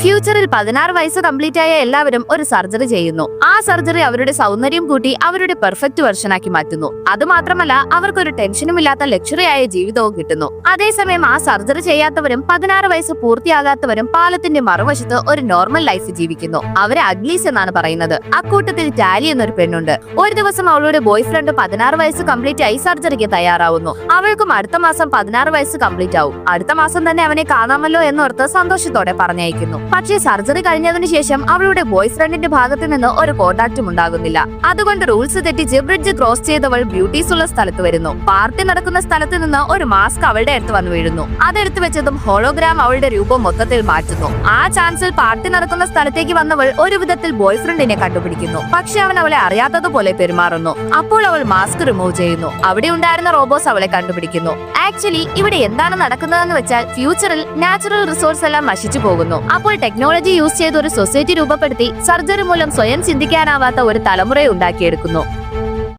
ഫ്യൂച്ചറിൽ 16 വയസ്സ് കംപ്ലീറ്റ് ആയ എല്ലാവരും ഒരു സർജറി ചെയ്യുന്നു. ആ സർജറി അവരുടെ സൗന്ദര്യം കൂട്ടി അവരുടെ പെർഫെക്റ്റ് വെർഷൻ ആക്കി മാറ്റുന്നു. അതുമാത്രമല്ല അവർക്കൊരു ടെൻഷനും ഇല്ലാത്ത ലക്ഷറി ആയ ജീവിതവും കിട്ടുന്നു. അതേസമയം ആ സർജറി ചെയ്യാത്തവരും 16 വയസ്സ് പൂർത്തിയാകാത്തവരും പാലത്തിന്റെ മറുവശത്ത് ഒരു നോർമൽ ലൈഫ് ജീവിക്കുന്നു. അവരെ അഗ്ലീസ് എന്നാണ് പറയുന്നത്. അക്കൂട്ടത്തിൽ ടാലി എന്നൊരു പെണ്ണുണ്ട്. ഒരു ദിവസം അവളുടെ ബോയ് ഫ്രണ്ട് 16 വയസ്സ് കംപ്ലീറ്റ് ആയി സർജറിക്ക് തയ്യാറാവുന്നു. അവൾക്കും അടുത്ത മാസം 16 വയസ്സ് കംപ്ലീറ്റ് ആവും. അടുത്ത മാസം തന്നെ അവനെ കാണാമല്ലോ എന്നോർത്ത് സന്തോഷത്തോടെ പറഞ്ഞയക്കുന്നു. പക്ഷേ സർജറി കഴിഞ്ഞതിനു ശേഷം അവളുടെ ബോയ് ഫ്രണ്ടിന്റെ ഭാഗത്ത് നിന്ന് ഒരു കോണ്ടാക്റ്റും ഉണ്ടാകുന്നില്ല. അതുകൊണ്ട് റൂൾസ് തെറ്റിച്ച് ബ്രിഡ്ജ് ക്രോസ് ചെയ്തവൾ ബ്യൂട്ടീസ് ഉള്ള സ്ഥലത്ത് വരുന്നു. പാർട്ടി നടക്കുന്ന സ്ഥലത്ത് നിന്ന് ഒരു മാസ്ക് അവളുടെ അടുത്ത് വന്നു വീഴുന്നു. അതെടുത്ത് വെച്ചതും ഹോളോഗ്രാം അവളുടെ രൂപം മൊത്തത്തിൽ മാറ്റുന്നു. ആ ചാൻസിൽ പാർട്ടി നടക്കുന്ന സ്ഥലത്തേക്ക് വന്നവൾ ഒരു വിധത്തിൽ ബോയ് ഫ്രണ്ടിനെ കണ്ടുപിടിക്കുന്നു. പക്ഷെ അവൻ അവളെ അറിയാത്തതുപോലെ പെരുമാറുന്നു. അപ്പോൾ അവൾ മാസ്ക് റിമൂവ് ചെയ്യുന്നു. അവിടെ ഉണ്ടായിരുന്ന റോബോസ് അവളെ കണ്ടുപിടിക്കുന്നു. ആക്ച്വലി ഇവിടെ എന്താണ് നടക്കുന്നതെന്ന് വെച്ചാൽ ഫ്യൂച്ചറിൽ നാച്ചുറൽ റിസോഴ്സ് എല്ലാം നശിച്ചു പോകുന്നു. അപ്പോൾ ടെക്നോളജി യൂസ് ചെയ്ത് ഒരു സൊസൈറ്റി രൂപപ്പെടുത്തി സർജറി മൂലം സ്വയം ചിന്തിക്കാനാവാത്ത ഒരു തലമുറയെ ഉണ്ടാക്കിയെടുക്കുന്നു.